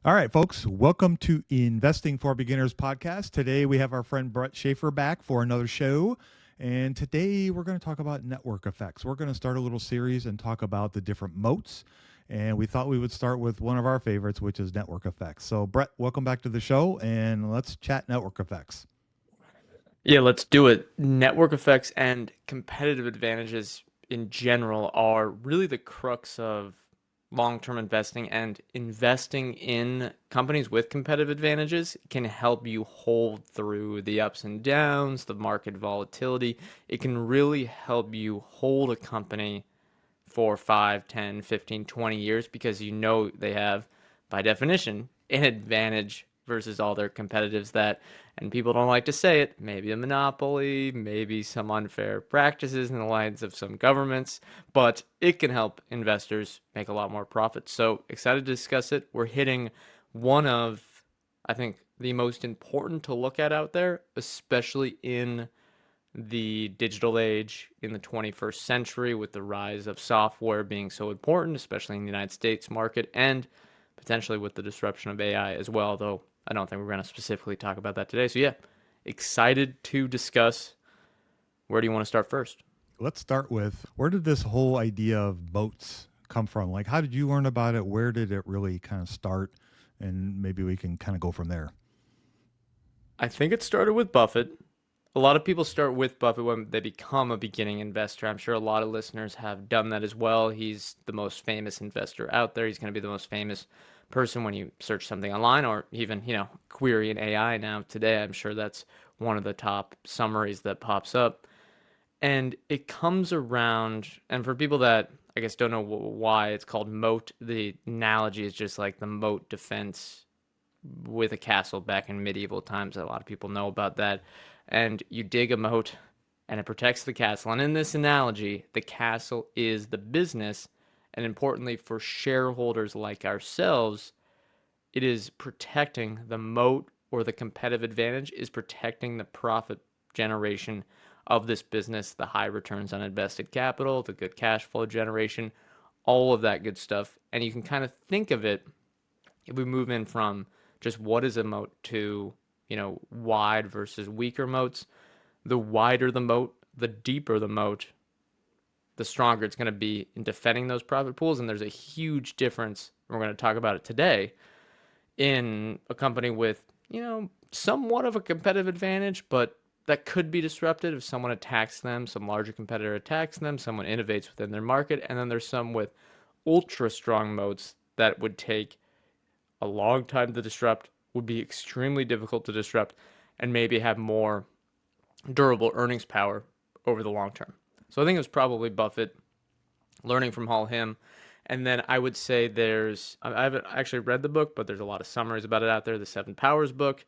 All right, folks, welcome to Investing for Beginners podcast. Today we have our friend Brett Schafer back for another show. And today we're going to talk about network effects. We're going to start a little series and talk about the different moats. And we thought we would start with one of our favorites, which is network effects. So, Brett, welcome back to the show and let's chat network effects. Yeah, let's do it. Network effects and competitive advantages in general are really the crux of long-term investing, and investing in companies with competitive advantages can help you hold through the ups and downs, the market volatility. It can really help you hold a company for 5, 10, 15, 20 years because you know they have, by definition, an advantage versus all their competitives that, and people don't like to say it, maybe a monopoly, maybe some unfair practices in the lines of some governments, but it can help investors make a lot more profit. So excited to discuss it. We're hitting one of, I think, the most important to look at out there, especially in the digital age in the 21st century with the rise of software being so important, especially in the United States market, and potentially with the disruption of AI as well, though I don't think we're going to specifically talk about that today. So, yeah, excited to discuss. Where do you want to start first? Let's start with where did this whole idea of moats come from? Like, how did you learn about it? Where did it really kind of start? And maybe we can kind of go from there. I think it started with Buffett. A lot of people start with Buffett when they become a beginning investor. I'm sure a lot of listeners have done that as well. He's the most famous investor out there. He's going to be the most famous person when you search something online or even, query an AI now today. I'm sure that's one of the top summaries that pops up. And it comes around, and for people that I guess don't know why it's called moat, the analogy is just like the moat defense with a castle back in medieval times. A lot of people know about that. And you dig a moat and it protects the castle. And in this analogy, the castle is the business. And importantly, for shareholders like ourselves, it is protecting the moat, or the competitive advantage is protecting the profit generation of this business, the high returns on invested capital, the good cash flow generation, all of that good stuff. And you can kind of think of it, if we move in from just what is a moat to, wide versus weaker moats, the wider the moat, the deeper the moat, the stronger it's going to be in defending those profit pools. And there's a huge difference. We're going to talk about it today in a company with, somewhat of a competitive advantage, but that could be disrupted if someone attacks them, some larger competitor attacks them, someone innovates within their market. And then there's some with ultra strong moats that would take a long time to disrupt, would be extremely difficult to disrupt, and maybe have more durable earnings power over the long term. So I think it was probably Buffett learning from Hall him. And then I would say I haven't actually read the book, but there's a lot of summaries about it out there. The Seven Powers book.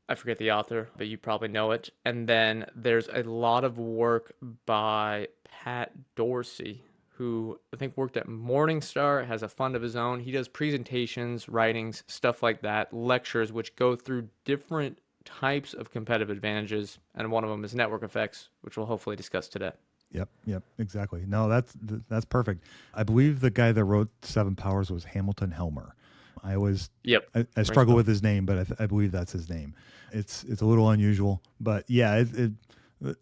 I forget the author, but you probably know it. And then there's a lot of work by Pat Dorsey, who I think worked at Morningstar, has a fund of his own. He does presentations, writings, stuff like that, lectures, which go through different types of competitive advantages. And one of them is network effects, which we'll hopefully discuss today. Yep, exactly. No, that's perfect. I believe the guy that wrote Seven Powers was Hamilton Helmer. I always Yep. I Rings a struggle bell. with his name, but I believe that's his name. It's a little unusual, but yeah,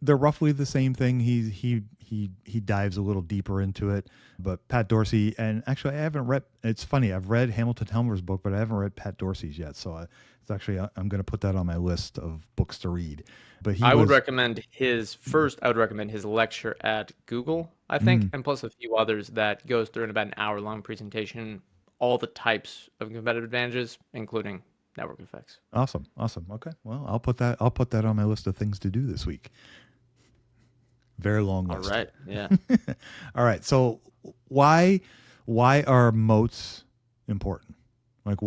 they're roughly the same thing. He dives a little deeper into it. But Pat Dorsey, and actually I haven't read. It's funny, I've read Hamilton Helmer's book, but I haven't read Pat Dorsey's yet. So it's actually I'm going to put that on my list of books to read. But he I would was recommend his first, I would recommend his lecture at Google, I think, mm, and plus a few others that goes through in about an hour long presentation, all the types of competitive advantages, including network effects. awesome. Okay, well I'll put that on my list of things to do this week. Very long All list. right. Yeah. All right. So why why are moats important? Well,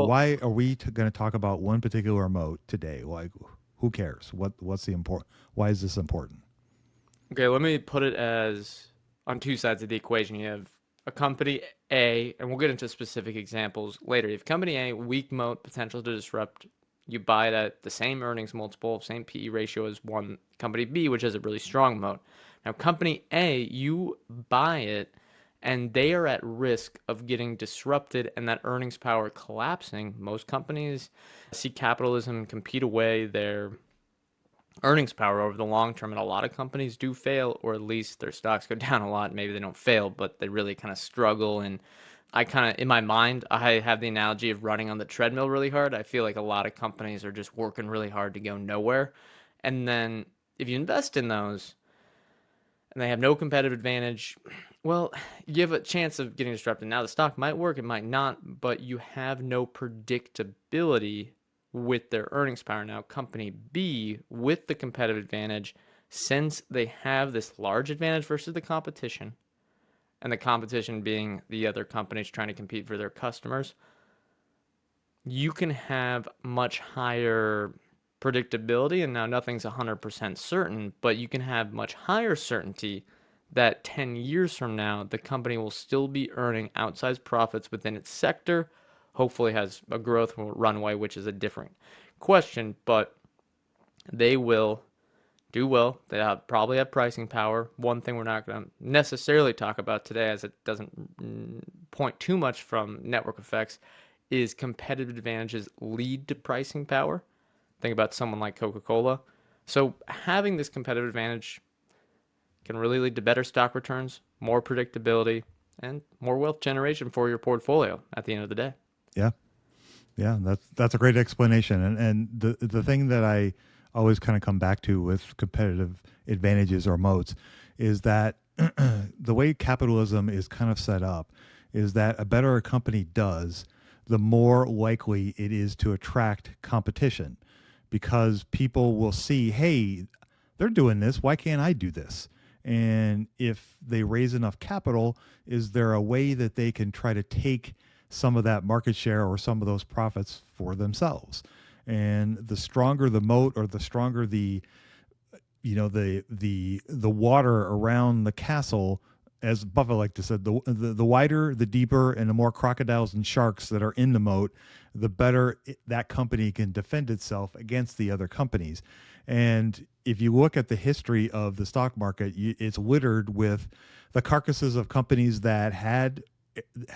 why are we going to talk about one particular moat today? Like who cares? What's the important? Why is this important? okay, let me put it as on two sides of the equation. You have a company A, and we'll get into specific examples later. You have company A, weak moat, potential to disrupt. You buy it at the same earnings multiple, same PE ratio as one company B, which has a really strong moat. Now, company A, you buy it and they are at risk of getting disrupted and that earnings power collapsing. Most companies see capitalism compete away their earnings power over the long term, and a lot of companies do fail, or at least their stocks go down a lot. Maybe they don't fail, but they really kind of struggle. And I kind of, in my mind, I have the analogy of running on the treadmill really hard. I feel like a lot of companies are just working really hard to go nowhere. And then if you invest in those and they have no competitive advantage, well, you have a chance of getting disrupted. Now, the stock might work, it might not, but you have no predictability with their earnings power. Now, company B, with the competitive advantage, since they have this large advantage versus the competition, and the competition being the other companies trying to compete for their customers, you can have much higher predictability. And now nothing's 100% certain, but you can have much higher certainty that 10 years from now, the company will still be earning outsized profits within its sector. Hopefully has a growth runway, which is a different question, but they will do well. They probably have pricing power. One thing we're not going to necessarily talk about today, as it doesn't point too much from network effects, is competitive advantages lead to pricing power. Think about someone like Coca-Cola. So having this competitive advantage can really lead to better stock returns, more predictability, and more wealth generation for your portfolio at the end of the day. Yeah. Yeah, that's a great explanation. And the thing that I always kind of come back to with competitive advantages or moats is that the way capitalism is kind of set up is that a better a company does, the more likely it is to attract competition, because people will see, hey, they're doing this, why can't I do this? And if they raise enough capital, is there a way that they can try to take some of that market share or some of those profits for themselves? And the stronger the moat, or the stronger the water around the castle, as Buffett liked to say, the wider, the deeper, and the more crocodiles and sharks that are in the moat, the better that company can defend itself against the other companies. And if you look at the history of the stock market, it's littered with the carcasses of companies that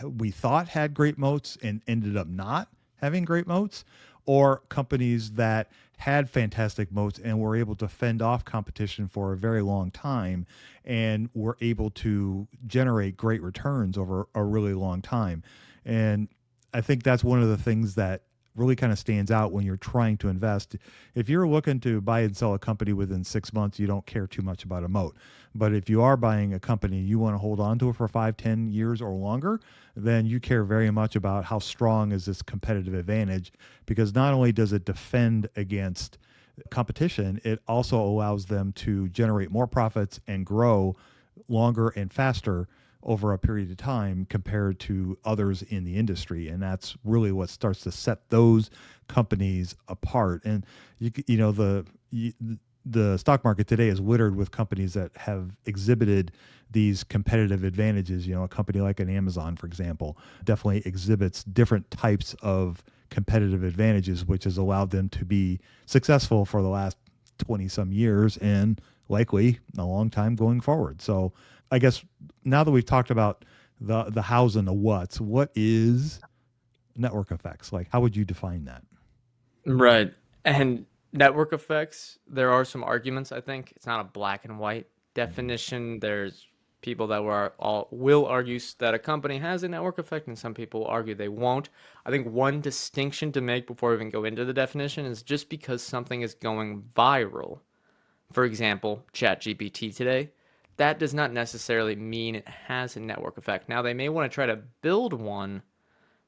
we thought had great moats and ended up not having great moats, or companies that had fantastic moats and were able to fend off competition for a very long time and were able to generate great returns over a really long time. And I think that's one of the things that really kind of stands out when you're trying to invest. If you're looking to buy and sell a company within 6 months, you don't care too much about a moat. But if you are buying a company, you want to hold on to it for 5, 10 years or longer, then you care very much about how strong is this competitive advantage, because not only does it defend against competition, it also allows them to generate more profits and grow longer and faster over a period of time compared to others in the industry. And that's really what starts to set those companies apart. And the stock market today is littered with companies that have exhibited these competitive advantages. A company like an Amazon, for example, definitely exhibits different types of competitive advantages, which has allowed them to be successful for the last 20 some years and likely a long time going forward. So I guess now that we've talked about the hows and the whats, what is network effects? Like, how would you define that? Right. And network effects, there are some arguments, I think. It's not a black and white definition. There's people that will argue that a company has a network effect, and some people argue they won't. I think one distinction to make before we even go into the definition is just because something is going viral, for example, ChatGPT today, that does not necessarily mean it has a network effect. Now, they may want to try to build one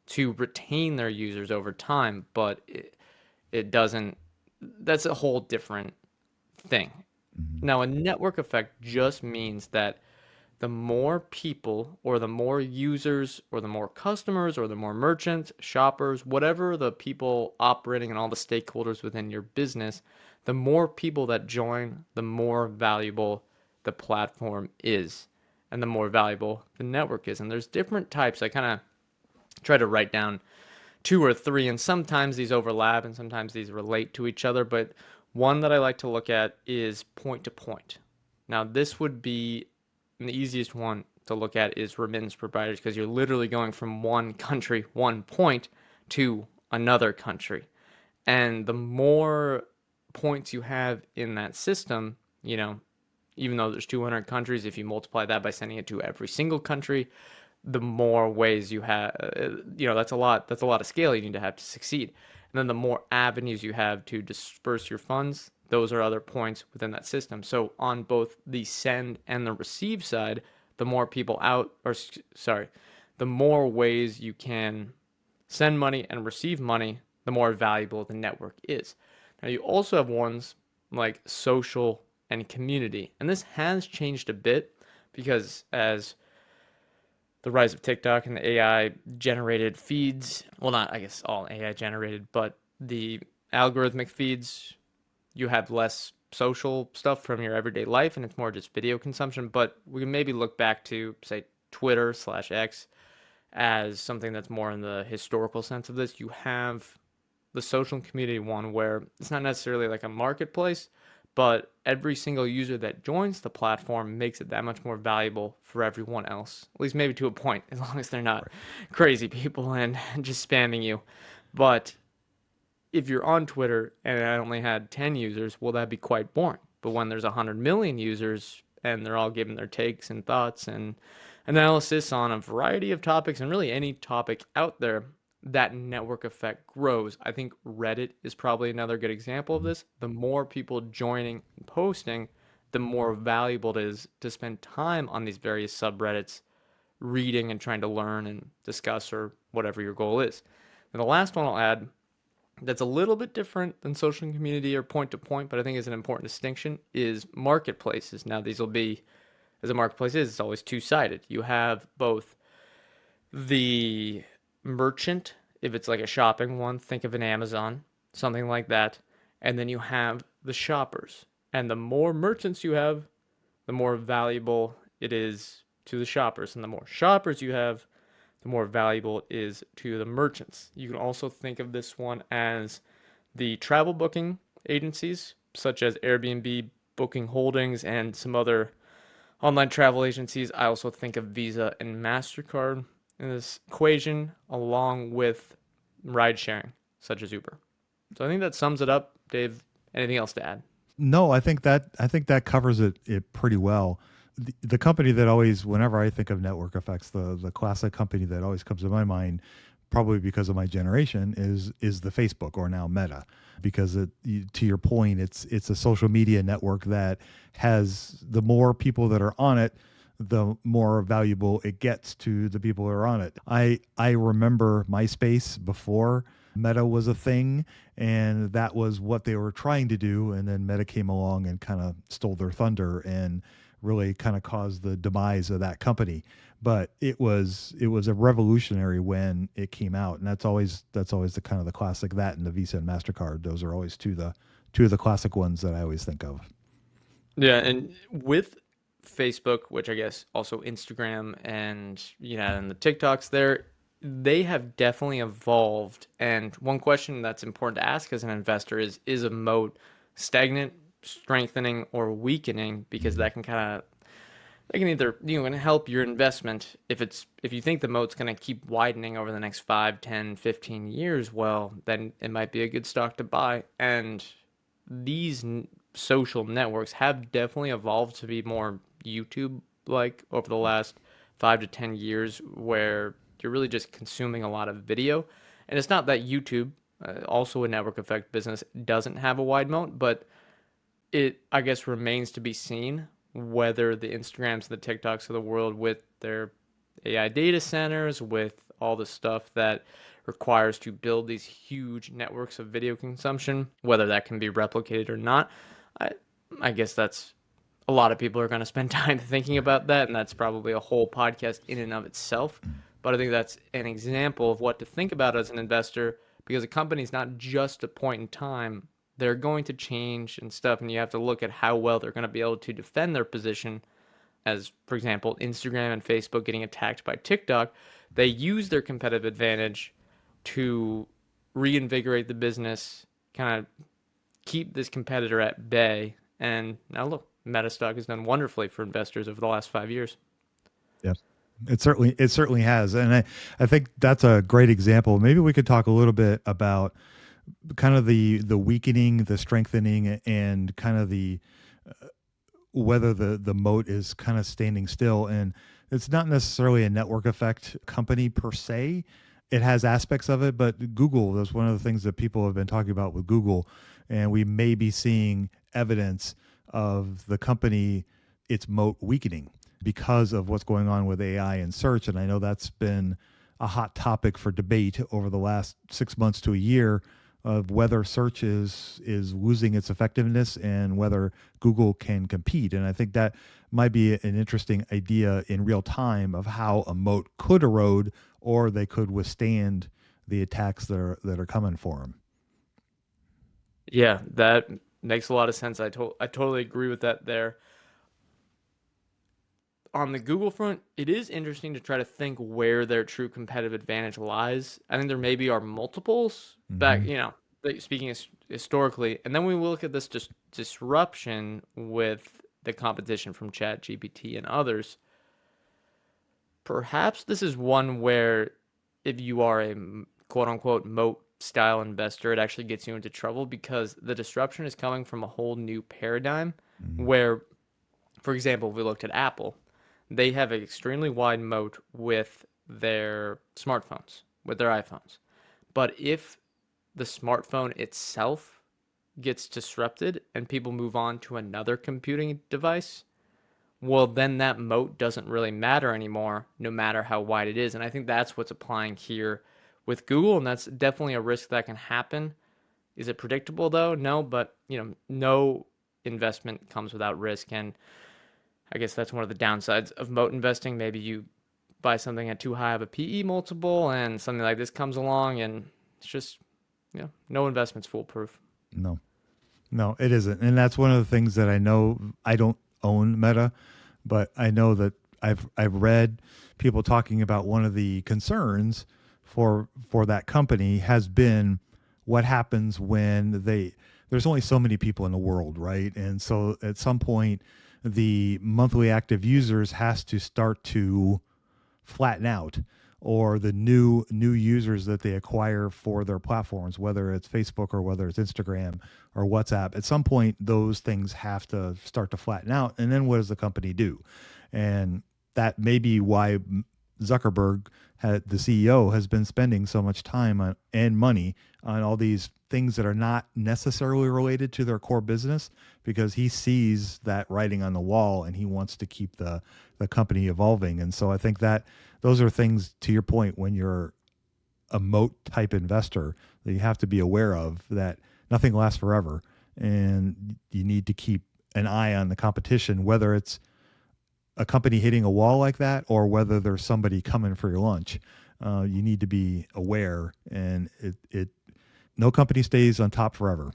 to retain their users over time, but it doesn't. That's a whole different thing. Mm-hmm. Now, a network effect just means that the more people, or the more users, or the more customers, or the more merchants, shoppers, whatever the people operating and all the stakeholders within your business, the more people that join, the more valuable the platform is, and the more valuable the network is. And there's different types. I kind of try to write down 2 or 3, and sometimes these overlap and sometimes these relate to each other. But one that I like to look at is point to point. Now, this would be the easiest one to look at is remittance providers, because you're literally going from one country, one point, to another country. And the more points you have in that system, even though there's 200 countries, if you multiply that by sending it to every single country, the more ways you have, that's a lot. That's a lot of scale you need to have to succeed. And then the more avenues you have to disperse your funds, those are other points within that system. So on both the send and the receive side, the more people out, or sorry, the more ways you can send money and receive money, the more valuable the network is. Now, you also have ones like social and community. And this has changed a bit because as the rise of TikTok and the AI generated feeds, well, not, I guess, all AI generated, but the algorithmic feeds, you have less social stuff from your everyday life and it's more just video consumption. But we can maybe look back to, say, Twitter/X as something that's more in the historical sense of this. You have the social community one where it's not necessarily like a marketplace, but every single user that joins the platform makes it that much more valuable for everyone else. At least maybe to a point, as long as they're not crazy people and just spamming you. But if you're on Twitter and I only had 10 users, well, that'd be quite boring. But when there's 100 million users and they're all giving their takes and thoughts and analysis on a variety of topics and really any topic out there, that network effect grows. I think Reddit is probably another good example of this. The more people joining and posting, the more valuable it is to spend time on these various subreddits, reading and trying to learn and discuss or whatever your goal is. And the last one I'll add that's a little bit different than social community or point to point, but I think is an important distinction is marketplaces. Now, these will be, as a marketplace is, it's always two-sided. You have both the merchant, if it's like a shopping one, think of an Amazon, something like that. And then you have the shoppers. And the more merchants you have, the more valuable it is to the shoppers. And the more shoppers you have, the more valuable it is to the merchants. You can also think of this one as the travel booking agencies, such as Airbnb, Booking Holdings, and some other online travel agencies. I also think of Visa and MasterCard in this equation, along with ride sharing, such as Uber. So I think that sums it up. Dave, anything else to add? No, I think that covers it pretty well. The company that always, whenever I think of network effects, the classic company that always comes to my mind, probably because of my generation, is the Facebook, or now Meta, because to your point, it's a social media network that has, the more people that are on it, the more valuable it gets to the people who are on it. I remember MySpace before Meta was a thing, and that was what they were trying to do. And then Meta came along and kind of stole their thunder and really kind of caused the demise of that company. But it was a revolutionary when it came out, and that's always the kind of the classic, that and the Visa and MasterCard. Those are always two of the classic ones that I always think of. Yeah, and with Facebook, which I guess also Instagram and and the TikToks there, they have definitely evolved. And one question that's important to ask as an investor is a moat stagnant, strengthening, or weakening? Because that can either can help your investment if you think the moat's going to keep widening over the next 5, 10, 15 years, well, then it might be a good stock to buy. And these social networks have definitely evolved to be more YouTube like over the last 5 to 10 years, where you're really just consuming a lot of video. And it's not that YouTube, also a network effect business, doesn't have a wide moat, but it, I guess, remains to be seen whether the Instagrams and the TikToks of the world, with their AI data centers, with all the stuff that requires to build these huge networks of video consumption, whether that can be replicated or not. I guess that's, a lot of people are going to spend time thinking about that, and that's probably a whole podcast in and of itself. But I think that's an example of what to think about as an investor, because a company is not just a point in time. They're going to change and stuff, and you have to look at how well they're going to be able to defend their position. As, for example, Instagram and Facebook getting attacked by TikTok, they use their competitive advantage to reinvigorate the business, kind of keep this competitor at bay. And now look, Meta stock has done wonderfully for investors over the last 5 years. Yeah. It certainly has. And I think that's a great example. Maybe we could talk a little bit about kind of the weakening, the strengthening, and kind of the whether the moat is kind of standing still. And it's not necessarily a network effect company per se. It has aspects of it, but Google, that's one of the things that people have been talking about with Google. And we may be seeing evidence of the company, its moat weakening because of what's going on with AI and search. And I know that's been a hot topic for debate over the last 6 months to a year of whether search is losing its effectiveness and whether Google can compete. And I think that might be an interesting idea in real time of how a moat could erode or they could withstand the attacks that are coming for them. Yeah, that makes a lot of sense. I totally agree with that there. On the Google front, it is interesting to try to think where their true competitive advantage lies. I think there maybe are multiples back, Hmm. speaking historically, and then we look at this disruption with the competition from ChatGPT and others. Perhaps this is one where if you are a quote unquote moat style investor, it actually gets you into trouble because the disruption is coming from a whole new paradigm Hmm. where, for example, if we looked at Apple, they have an extremely wide moat with their smartphones, with their iPhones. But if the smartphone itself gets disrupted and people move on to another computing device, well, then that moat doesn't really matter anymore, no matter how wide it is. And I think that's what's applying here with Google, and that's definitely a risk that can happen. Is it predictable though? No, but no investment comes without risk, and I guess that's one of the downsides of moat investing. Maybe you buy something at too high of a PE multiple, and something like this comes along, and it's just no investment's foolproof. No, no, it isn't. And that's one of the things that I know. I don't own Meta, but I know that I've read people talking about one of the concerns for that company has been what happens when there's only so many people in the world, right? And so at some point the monthly active users has to start to flatten out, or the new users that they acquire for their platforms, whether it's Facebook or whether it's Instagram or WhatsApp, at some point those things have to start to flatten out. And then what does the company do? And that may be why Zuckerberg, the CEO, has been spending so much time and money on all these things that are not necessarily related to their core business, because he sees that writing on the wall and he wants to keep the company evolving. And so I think that those are things, to your point, when you're a moat type investor, that you have to be aware of, that nothing lasts forever and you need to keep an eye on the competition, whether it's a company hitting a wall like that or whether there's somebody coming for your lunch. You need to be aware, and it no company stays on top forever.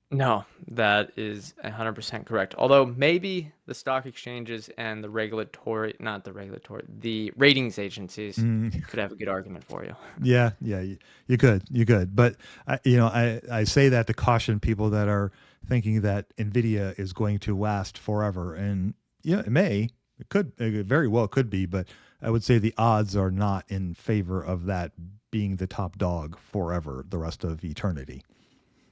No, that is 100% correct. Although maybe the stock exchanges and not the regulatory, the ratings agencies Mm, could have a good argument for you. yeah, yeah, you could, but I say that to caution people that are thinking that Nvidia is going to last forever, and yeah, it very well could be, but I would say the odds are not in favor of that being the top dog forever, the rest of eternity.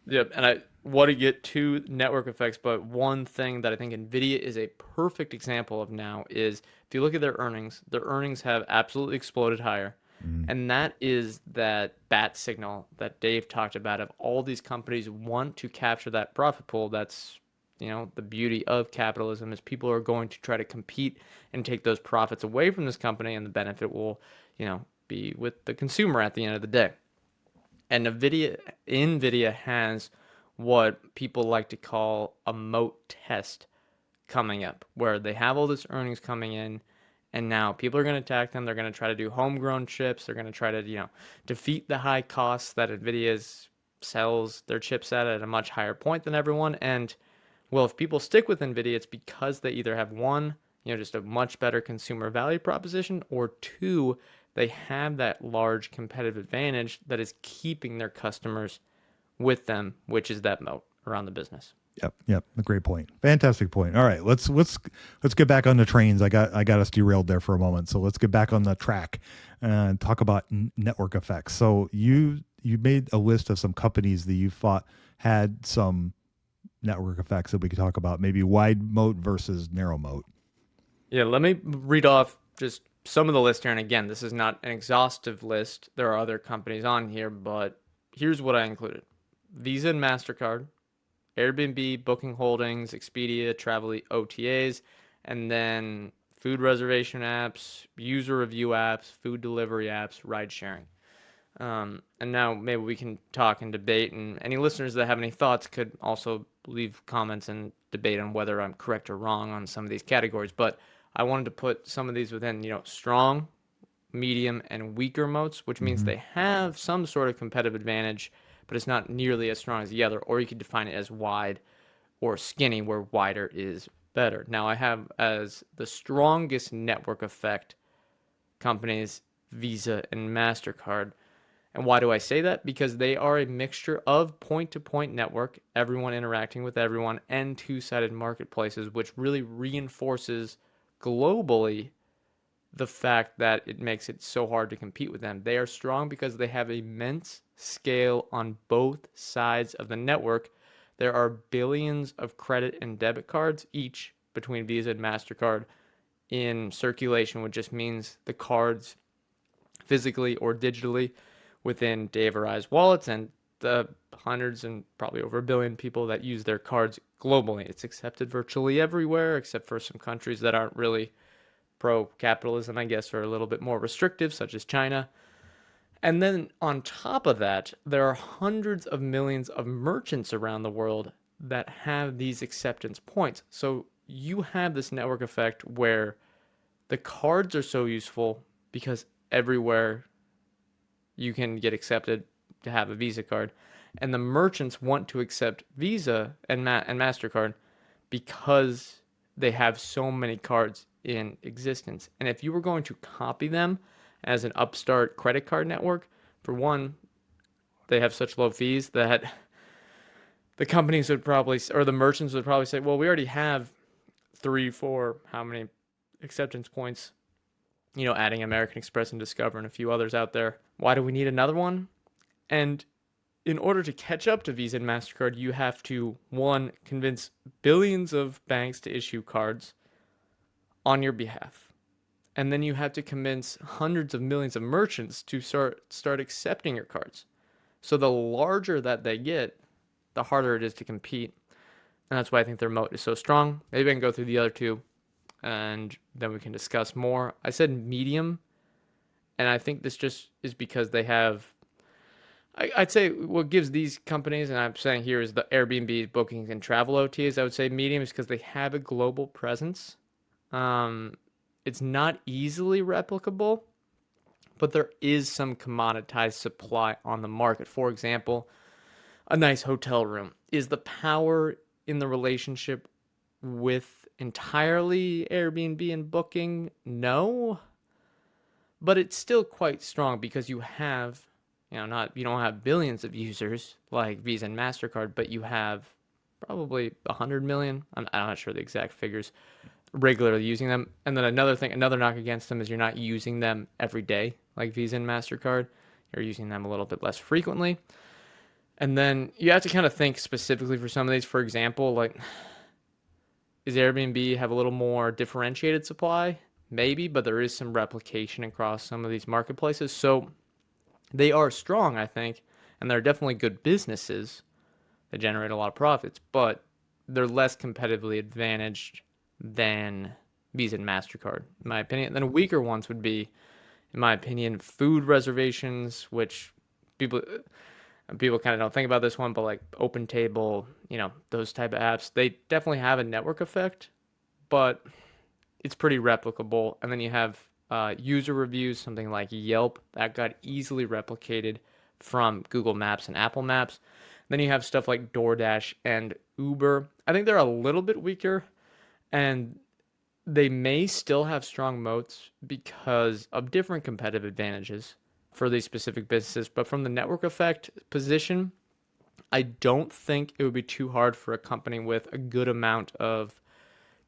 Yep, and I want to get to network effects, but one thing that I think Nvidia is a perfect example of now is if you look at their earnings have absolutely exploded higher. Mm. And that is that bat signal that Dave talked about of all these companies want to capture that profit pool. That's, the beauty of capitalism is people are going to try to compete and take those profits away from this company, and the benefit will, be with the consumer at the end of the day. And NVIDIA has what people like to call a moat test coming up, where they have all this earnings coming in, and now people are going to attack them. They're going to try to do homegrown chips. They're going to try to, defeat the high costs that NVIDIA sells their chips at a much higher point than everyone. And well, if people stick with NVIDIA, it's because they either have one, just a much better consumer value proposition, or two, they have that large competitive advantage that is keeping their customers with them, which is that moat around the business. Yep, yep. A great point. Fantastic point. All right, let's get back on the trains. I got us derailed there for a moment. So let's get back on the track and talk about network effects. So you made a list of some companies that you thought had some network effects that we could talk about. Maybe wide moat versus narrow moat. Yeah, let me read off just some of the list here. And again, this is not an exhaustive list. There are other companies on here, but here's what I included: Visa and MasterCard, Airbnb, Booking Holdings, Expedia, Travel OTAs, and then food reservation apps, user review apps, food delivery apps, ride sharing. And now maybe we can talk and debate, and any listeners that have any thoughts could also leave comments and debate on whether I'm correct or wrong on some of these categories. But I wanted to put some of these within, strong, medium, and weaker moats, which means Mm-hmm. they have some sort of competitive advantage, but it's not nearly as strong as the other. Or you could define it as wide or skinny, where wider is better. Now, I have as the strongest network effect companies Visa and MasterCard. And why do I say that? Because they are a mixture of point to point network, everyone interacting with everyone, and two-sided marketplaces, which really reinforces globally the fact that it makes it so hard to compete with them. They are strong because they have immense scale on both sides of the network. There are billions of credit and debit cards each between Visa and MasterCard in circulation, which just means the cards physically or digitally within Dave or I's wallets and the hundreds and probably over a billion people that use their cards globally. It's accepted virtually everywhere except for some countries that aren't really pro capitalism, I guess, or a little bit more restrictive, such as China. And then on top of that, there are hundreds of millions of merchants around the world that have these acceptance points. So you have this network effect where the cards are so useful because everywhere you can get accepted to have a Visa card. And the merchants want to accept Visa and MasterCard because they have so many cards in existence. And if you were going to copy them as an upstart credit card network, for one, they have such low fees that the companies would probably, or the merchants would probably say, well, we already have three, four, how many acceptance points, adding American Express and Discover and a few others out there. Why do we need another one? And in order to catch up to Visa and MasterCard, you have to, one, convince billions of banks to issue cards on your behalf. And then you have to convince hundreds of millions of merchants to start accepting your cards. So the larger that they get, the harder it is to compete. And that's why I think their moat is so strong. Maybe I can go through the other two and then we can discuss more. I said medium, and I think this just is because they have, I'd say what gives these companies, and I'm saying here is the Airbnb, bookings, and travel OTAs, I would say medium is because they have a global presence. Um, it's not easily replicable, but there is some commoditized supply on the market. For example, a nice hotel room. Is the power in the relationship with entirely Airbnb and booking? No, but it's still quite strong because you have, not you don't have billions of users like Visa and MasterCard, but you have probably 100 million. I'm not sure the exact figures regularly using them. And then another knock against them is you're not using them every day like Visa and MasterCard. You're using them a little bit less frequently. And then you have to kind of think specifically for some of these. For example, like, is Airbnb have a little more differentiated supply? Maybe, but there is some replication across some of these marketplaces. So they are strong, I think, and they're definitely good businesses that generate a lot of profits, but they're less competitively advantaged than Visa and MasterCard, in my opinion. Then weaker ones would be, in my opinion, food reservations, which people kind of don't think about this one, but like Open Table, those type of apps, they definitely have a network effect, but it's pretty replicable. And then you have user reviews, something like Yelp, that got easily replicated from Google Maps and Apple Maps. Then you have stuff like DoorDash and Uber. I think they're a little bit weaker, and they may still have strong moats because of different competitive advantages for these specific businesses. But from the network effect position, I don't think it would be too hard for a company with a good amount of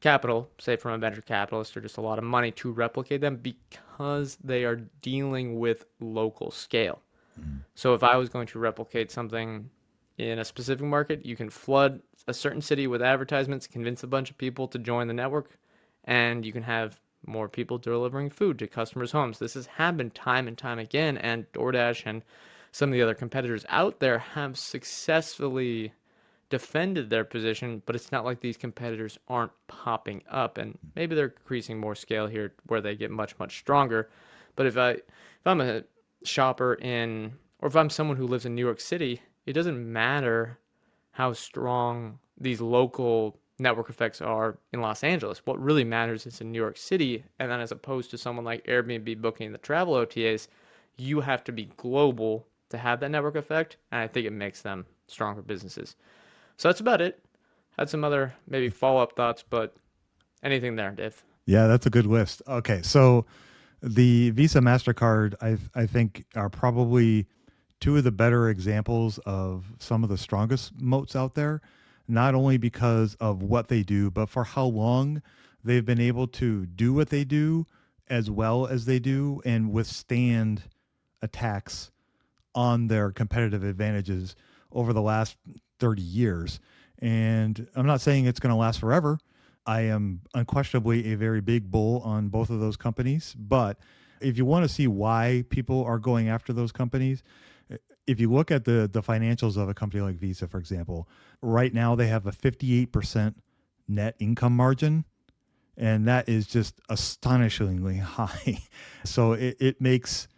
capital, say from a venture capitalist or just a lot of money, to replicate them because they are dealing with local scale. Mm. So if I was going to replicate something in a specific market, you can flood a certain city with advertisements, convince a bunch of people to join the network, and you can have more people delivering food to customers' homes. This has happened time and time again, and DoorDash and some of the other competitors out there have successfully defended their position, but it's not like these competitors aren't popping up, and maybe they're increasing more scale here where they get much, much stronger. But if I'm a shopper in, or if I'm someone who lives in New York City, it doesn't matter how strong these local network effects are in Los Angeles. What really matters is in New York City, and then as opposed to someone like Airbnb booking the travel OTAs, you have to be global to have that network effect, and I think it makes them stronger businesses. So that's about it. Had some other maybe follow-up thoughts, but anything there, Dave? Yeah, that's a good list. Okay, so the Visa Mastercard, I think, are probably two of the better examples of some of the strongest moats out there. Not only because of what they do, but for how long they've been able to do what they do as well as they do and withstand attacks on their competitive advantages over the last 30 years. And I'm not saying it's going to last forever. I am unquestionably a very big bull on both of those companies. But if you want to see why people are going after those companies, if you look at the financials of a company like Visa, for example, right now they have a 58% net income margin. And that is just astonishingly high. So it makes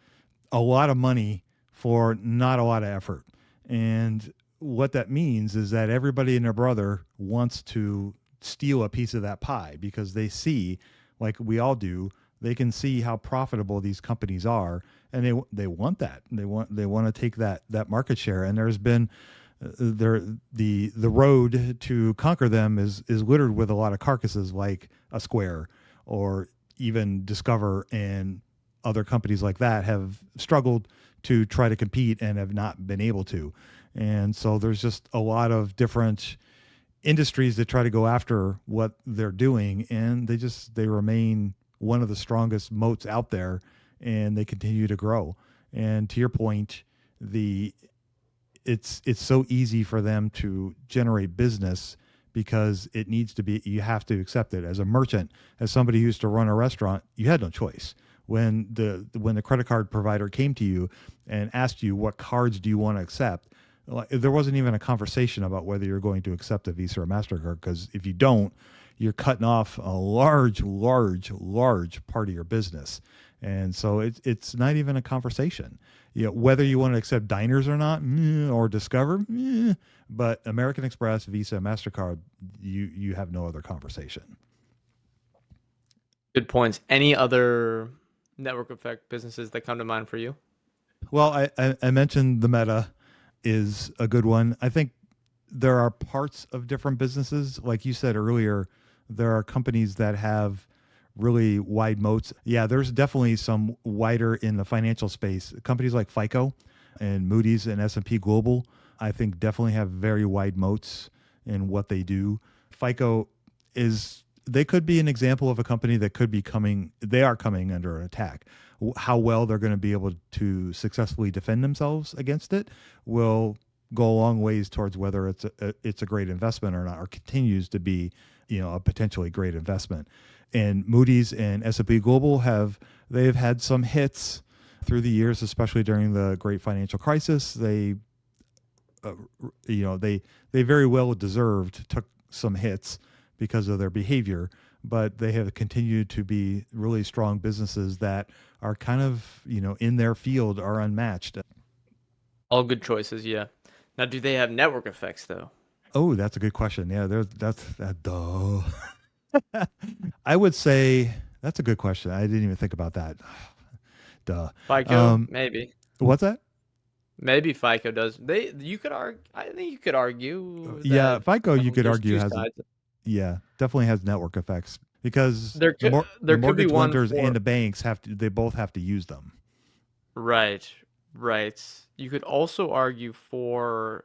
a lot of money for not a lot of effort. And what that means is that everybody and their brother wants to steal a piece of that pie because they see, like we all do, they can see how profitable these companies are, and they want that. They want to take that market share. And there's been the road to conquer them is littered with a lot of carcasses like a Square or even Discover, and other companies like that have struggled to try to compete and have not been able to. And so there's just a lot of different industries that try to go after what they're doing, and they remain one of the strongest moats out there, and they continue to grow. And to your point, it's so easy for them to generate business because it needs to be, you have to accept it as a merchant. As somebody who used to run a restaurant, you had no choice. When the credit card provider came to you and asked you what cards do you want to accept, like, there wasn't even a conversation about whether you're going to accept a Visa or MasterCard, because if you don't, you're cutting off a large, large, large part of your business. And so it's not even a conversation. Whether you want to accept diners or not, or Discover, but American Express, Visa, MasterCard, you have no other conversation. Good points. Any other network effect businesses that come to mind for you? Well, I mentioned the Meta is a good one. I think there are parts of different businesses. Like you said earlier, there are companies that have really wide moats. Yeah, there's definitely some wider in the financial space. Companies like FICO and Moody's and S&P Global, I think definitely have very wide moats in what they do. FICO they could be an example of a company that could be they are coming under an attack. How well they're going to be able to successfully defend themselves against it will go a long ways towards whether it's a great investment or not, or continues to be, a potentially great investment. And Moody's and S&P Global they've had some hits through the years, especially during the great financial crisis. They very well deserved took some hits because of their behavior, but they have continued to be really strong businesses that are kind of, in their field, are unmatched. All good choices, yeah. Now, do they have network effects though? Oh, that's a good question. Yeah, that's that. Duh. I would say that's a good question. I didn't even think about that. Duh. FICO, maybe. What's that? Maybe FICO does. You could argue. I think you could argue Yeah, that FICO, you could there's argue two has, sides. yeah, definitely has network effects because the There could be mortgage one lenders for and the banks they both have to use them. right, right. You could also argue for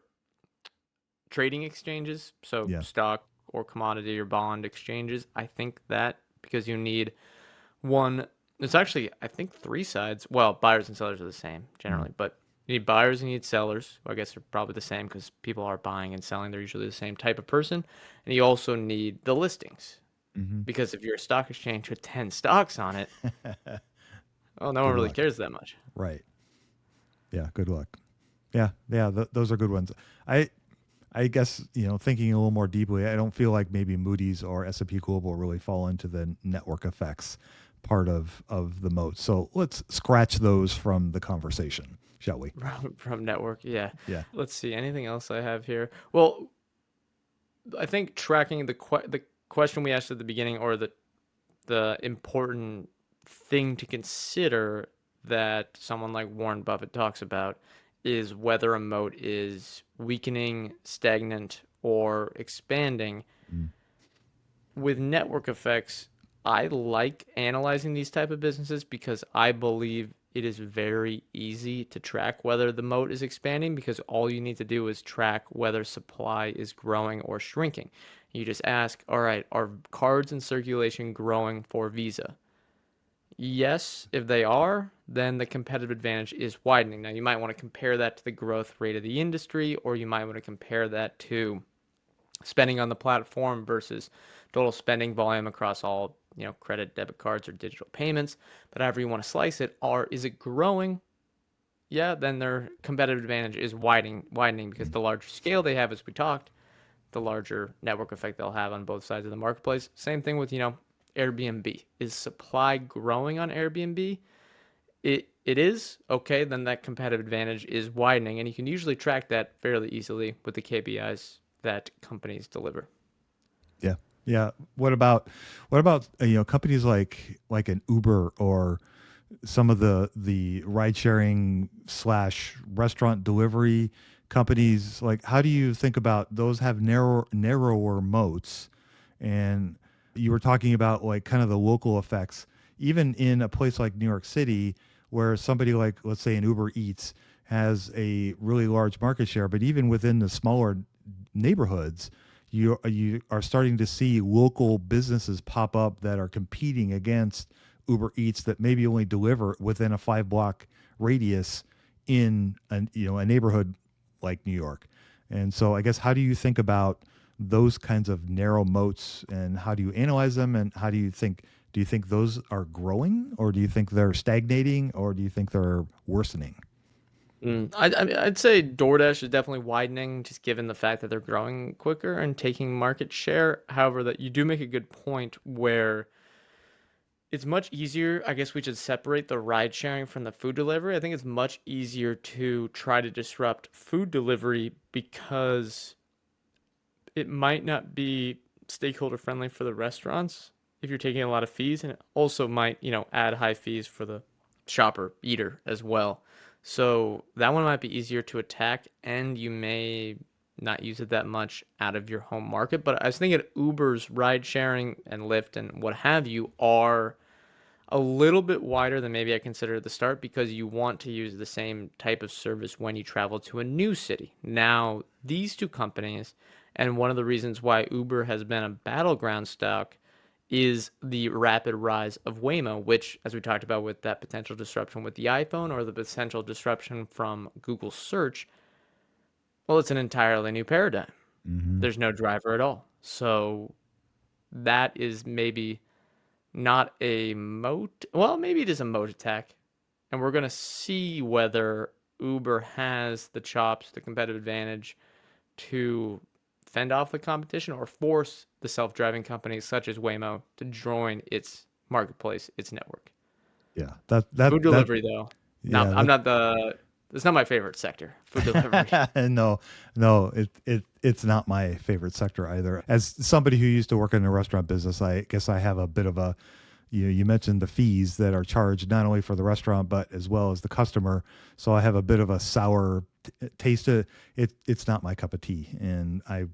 trading exchanges, so Yeah. stock or commodity or bond exchanges. I think that because you need one, it's actually, I think, three sides. Well, buyers and sellers are the same Mm. generally, but you need buyers and you need sellers. Well, I guess they're probably the same because people are buying and selling. They're usually the same type of person. And you also need the listings Hmm. because if you're a stock exchange with 10 stocks on it, well, no one Good really luck. cares that much. Right. Yeah. Good luck. Yeah. Yeah. Those are good ones. I I guess, thinking a little more deeply, I don't feel like maybe Moody's or S&P Global really fall into the network effects part of the moat. So let's scratch those from the conversation, shall we? From network, yeah. Yeah. Let's see, anything else I have here? Well, I think tracking the question we asked at the beginning, or the important thing to consider that someone like Warren Buffett talks about is whether a moat is weakening, stagnant, or expanding. Mm. With network effects, I like analyzing these type of businesses because I believe it is very easy to track whether the moat is expanding because all you need to do is track whether supply is growing or shrinking. You just ask, all right, are cards in circulation growing for Visa? Yes, if they are, then the competitive advantage is widening. Now, you might want to compare that to the growth rate of the industry, or you might want to compare that to spending on the platform versus total spending volume across all, credit, debit cards, or digital payments. But however you want to slice it, is it growing? Yeah, then their competitive advantage is widening because Mm. the larger scale they have, as we talked, the larger network effect they'll have on both sides of the marketplace. Same thing with, Airbnb. Is supply growing on Airbnb? It is okay, then that competitive advantage is widening, and you can usually track that fairly easily with the KPIs that companies deliver. Yeah. Yeah. What about companies like an Uber or some of the ride sharing slash restaurant delivery companies? Like, how do you think about those? Have narrower moats? And you were talking about like kind of the local effects, even in a place like New York City, where somebody like, let's say, an Uber Eats has a really large market share, but even within the smaller neighborhoods, you are starting to see local businesses pop up that are competing against Uber Eats that maybe only deliver within a 5 block radius in a neighborhood like New York. And so I guess, how do you think about those kinds of narrow moats, and how do you analyze them, and do you think those are growing, or do you think they're stagnating, or do you think they're worsening? I mean, I'd say DoorDash is definitely widening, just given the fact that they're growing quicker and taking market share. However, that you do make a good point where it's much easier. I guess we should separate the ride sharing from the food delivery. I think it's much easier to try to disrupt food delivery because it might not be stakeholder friendly for the restaurants if you're taking a lot of fees, and it also might, add high fees for the shopper eater as well. So that one might be easier to attack, and you may not use it that much out of your home market. But I was thinking Uber's ride sharing and Lyft and what have you are a little bit wider than maybe I considered at the start because you want to use the same type of service when you travel to a new city. Now, these two companies, and one of the reasons why Uber has been a battleground stock is the rapid rise of Waymo, which, as we talked about with that potential disruption with the iPhone or the potential disruption from Google search, well, it's an entirely new paradigm. Mm-hmm. There's no driver at all. So that is maybe not a moat. Well, maybe it is a moat attack. And we're going to see whether Uber has the chops, the competitive advantage to fend off the competition or force the self-driving companies such as Waymo to join its marketplace, its network. Yeah. That Food that delivery, though, yeah. I'm not it's not my favorite sector, food delivery. No, no, it's not my favorite sector either. As somebody who used to work in the restaurant business, I guess I have a bit of a, you mentioned the fees that are charged not only for the restaurant but as well as the customer. So I have a bit of a sour taste to it. It's not my cup of tea, and I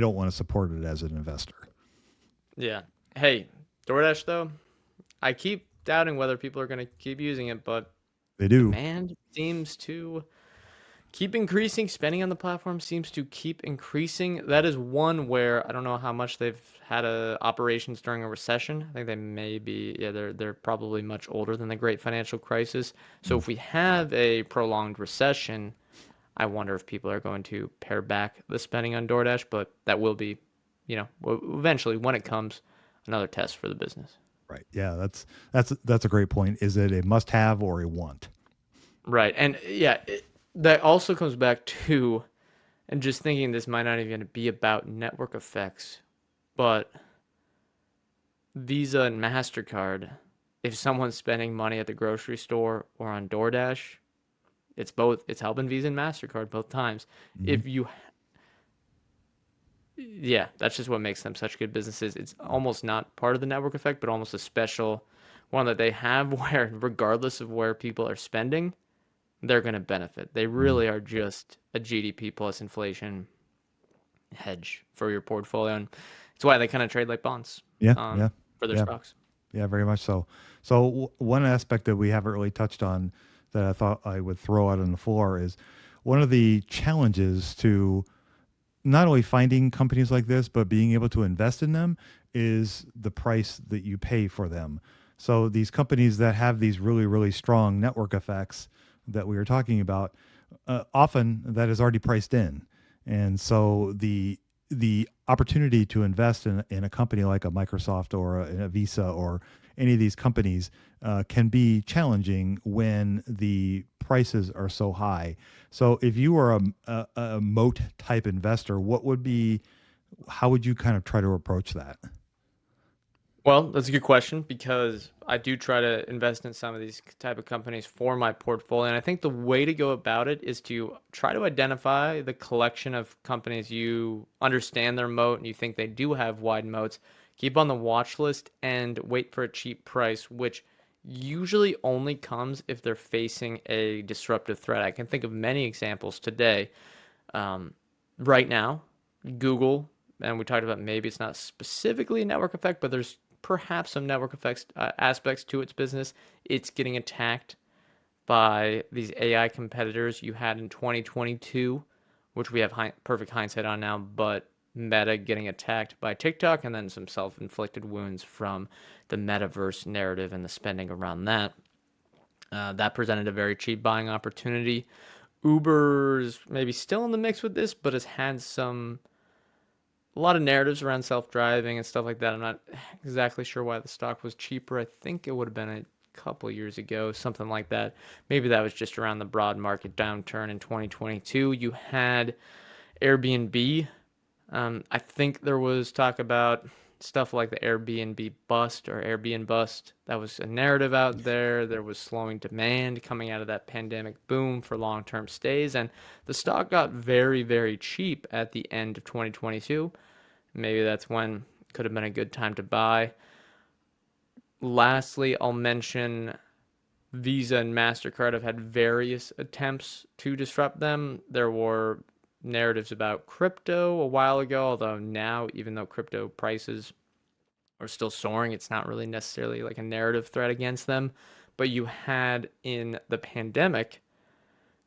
don't want to support it as an investor. Yeah. Hey, DoorDash, though, I keep doubting whether people are going to keep using it, but They do. demand seems to keep increasing. Spending on the platform seems to keep increasing. That is one where I don't know how much they've had operations during a recession. I think they may be, yeah, they're probably much older than the Great Financial Crisis. So Mm. if we have a prolonged recession, I wonder if people are going to pare back the spending on DoorDash, but that will be, eventually when it comes, another test for the business. Right. Yeah, that's a great point. Is it a must have or a want? Right. And yeah, that also comes back to, and just thinking this might not even be about network effects, but Visa and MasterCard, if someone's spending money at the grocery store or on DoorDash, it's both, it's helping Visa and MasterCard both times. Hmm. If you, yeah, that's just what makes them such good businesses. It's almost not part of the network effect, but almost a special one that they have where, regardless of where people are spending, they're going to benefit. They Hmm. really are just a GDP plus inflation hedge for your portfolio. And it's why they kind of trade like bonds Yeah. um, Yeah. for their Yeah. stocks. Yeah. Very much so. So one aspect that we haven't really touched on that I thought I would throw out on the floor is one of the challenges to not only finding companies like this, but being able to invest in them is the price that you pay for them. So these companies that have these really, really strong network effects that we were talking about, often that is already priced in. And so the opportunity to invest in a company like a Microsoft or a Visa or any of these companies can be challenging when the prices are so high. So if you were a moat type investor, how would you kind of try to approach that? Well, that's a good question because I do try to invest in some of these type of companies for my portfolio. And I think the way to go about it is to try to identify the collection of companies you understand their moat and you think they do have wide moats. Keep on the watch list and wait for a cheap price, which usually only comes if they're facing a disruptive threat. I can think of many examples today. Um, right now, Google, and we talked about maybe it's not specifically a network effect, but there's perhaps some network effects aspects to its business. It's getting attacked by these AI competitors you had in 2022, which we have perfect hindsight on now, but Meta getting attacked by TikTok and then some self-inflicted wounds from the metaverse narrative and the spending around that. That presented a very cheap buying opportunity. Uber's maybe still in the mix with this, but has had a lot of narratives around self-driving and stuff like that. I'm not exactly sure why the stock was cheaper. I think it would have been a couple years ago, something like that. Maybe that was just around the broad market downturn in 2022. You had Airbnb. I think there was talk about stuff like the Airbnb bust or Airbnb bust. That was a narrative out there. There was slowing demand coming out of that pandemic boom for long-term stays, and the stock got very, very cheap at the end of 2022. Maybe that's when could have been a good time to buy. Lastly, I'll mention Visa and MasterCard have had various attempts to disrupt them. There were narratives about crypto a while ago, although now, even though crypto prices are still soaring, it's not really necessarily like a narrative threat against them. But you had in the pandemic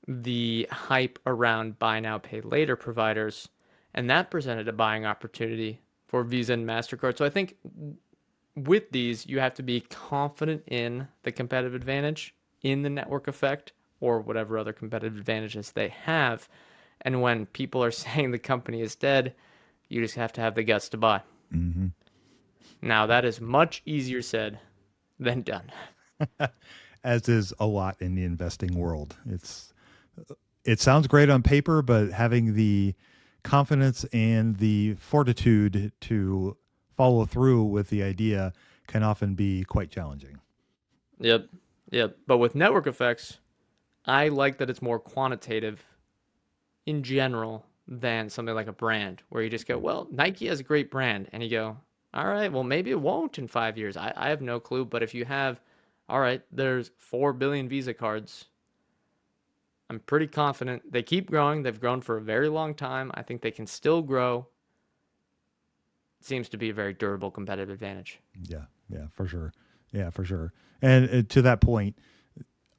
the hype around buy now, pay later providers, and that presented a buying opportunity for Visa and MasterCard. So I think with these, you have to be confident in the competitive advantage, in the network effect, or whatever other competitive advantages they have. And when people are saying the company is dead, you just have to have the guts to buy. Hmm. Now, that is much easier said than done. As is a lot in the investing world. It sounds great on paper, but having the confidence and the fortitude to follow through with the idea can often be quite challenging. Yep. Yep. But with network effects, I like that it's more quantitative in general than something like a brand where you just go, well, Nike has a great brand. And you go, all right, well, maybe it won't in 5 years. I have no clue. But if you have, all right, there's 4 billion Visa cards. I'm pretty confident they keep growing. They've grown for a very long time. I think they can still grow. It seems to be a very durable competitive advantage. Yeah, yeah, for sure. Yeah, for sure. And to that point,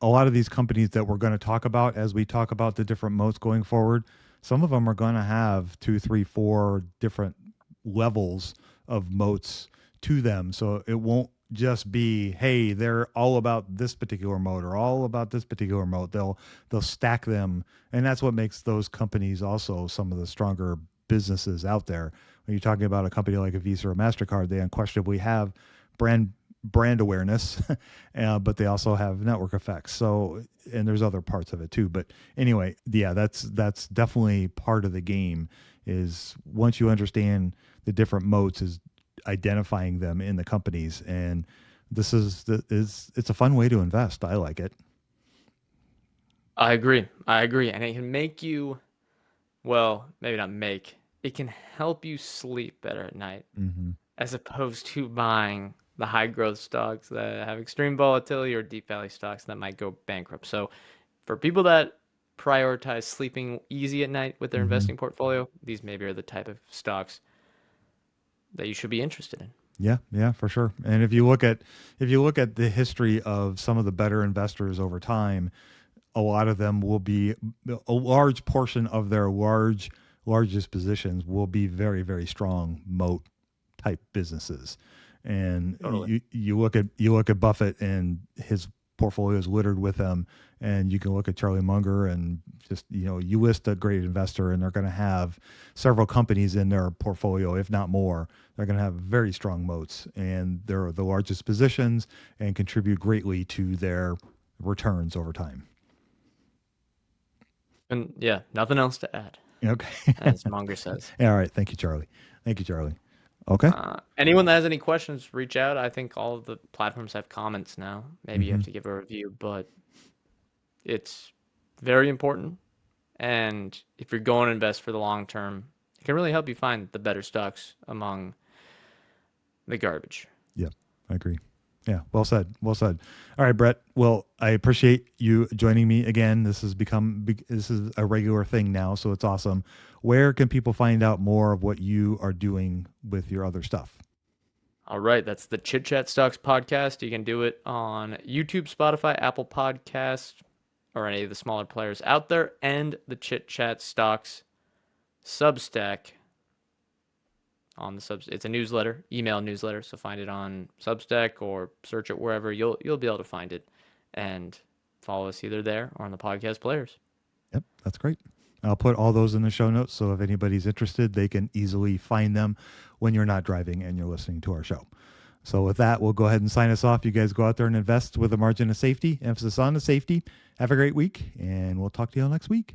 a lot of these companies that we're going to talk about as we talk about the different moats going forward, some of them are going to have 2, 3, 4 different levels of moats to them. So it won't just be, hey, they're all about this particular moat or all about this particular moat. They'll stack them, and that's what makes those companies also some of the stronger businesses out there. When you're talking about a company like a Visa or MasterCard, they unquestionably have brand awareness, but they also have network effects. So, and there's other parts of it too. But anyway, yeah, that's definitely part of the game. Is once you understand the different moats, is identifying them in the companies, and this is it's a fun way to invest. I like it. I agree. And it can make you, well, maybe not make, it can help you sleep better at night Mm-hmm. as opposed to buying the high growth stocks that have extreme volatility or deep value stocks that might go bankrupt. So for people that prioritize sleeping easy at night with their Mm-hmm. investing portfolio, these maybe are the type of stocks that you should be interested in. Yeah, for sure. And if you look at the history of some of the better investors over time, a lot of them will be a large portion of their largest positions will be very, very strong moat type businesses. And Totally. you look at Buffett, and his portfolio is littered with them. And you can look at Charlie Munger, and just, you list a great investor, and they're going to have several companies in their portfolio, if not more. They're going to have very strong moats, and they're the largest positions and contribute greatly to their returns over time. And yeah, nothing else to add, Okay. as Munger says. All right. Thank you, Charlie. Okay. Anyone that has any questions, reach out. I think all of the platforms have comments now. Maybe you Mm-hmm. have to give a review, but it's very important. And if you're going to invest for the long term, it can really help you find the better stocks among the garbage. Yeah, I agree. Yeah, well said. Well said. All right, Brett. Well, I appreciate you joining me again. This is a regular thing now, so it's awesome. Where can people find out more of what you are doing with your other stuff? All right, that's the Chit Chat Stocks podcast. You can do it on YouTube, Spotify, Apple Podcasts, or any of the smaller players out there, and the Chit Chat Stocks Substack on the it's a newsletter, email newsletter, so find it on Substack or search it wherever. You'll be able to find it and follow us either there or on the podcast players. Yep, that's great. I'll put all those in the show notes, so if anybody's interested, they can easily find them when you're not driving and you're listening to our show. So with that, we'll go ahead and sign us off. You guys go out there and invest with a margin of safety, emphasis on the safety. Have a great week, and we'll talk to you all next week.